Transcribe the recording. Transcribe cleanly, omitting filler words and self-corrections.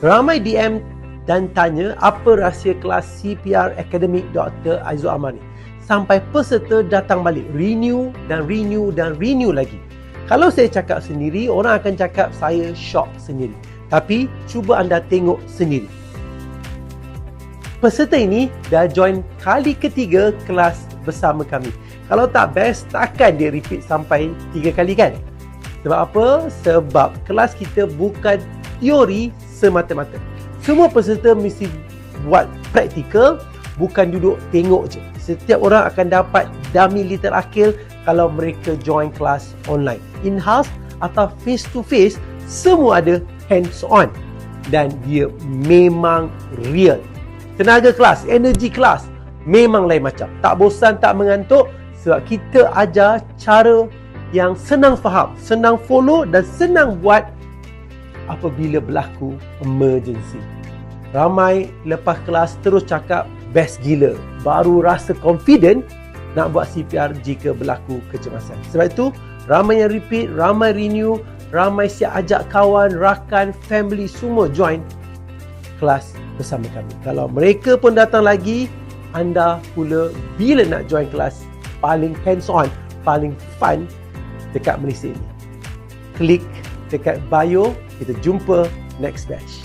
Ramai DM dan tanya apa rahsia kelas CPR Academic Dr. Aizul Amar ni. Sampai peserta datang balik, renew dan renew dan renew lagi. Kalau saya cakap sendiri, orang akan cakap saya shock sendiri. Tapi cuba anda tengok sendiri. Peserta ini dah join kali ketiga kelas bersama kami. Kalau tak best, takkan dia repeat sampai 3 kali kan? Sebab apa? Sebab kelas kita bukan teori semata-mata. Semua peserta mesti buat praktikal, bukan duduk tengok je. Setiap orang akan dapat dummy little akil kalau mereka join kelas online. In-house atau face to face, semua ada hands on. Dan dia memang real. Tenaga kelas, energi kelas memang lain macam. Tak bosan, tak mengantuk sebab kita ajar cara yang senang faham, senang follow dan senang buat apabila berlaku emergency. Ramai lepas kelas terus cakap best gila. Baru rasa confident nak buat CPR jika berlaku kecemasan. Sebab itu, ramai yang repeat, ramai renew, ramai siap ajak kawan, rakan, family semua join kelas bersama kami. Kalau mereka pun datang lagi, anda pula bila nak join kelas paling hands on, paling fun dekat Malaysia ini. Klik dekat bio, kita jumpa next batch.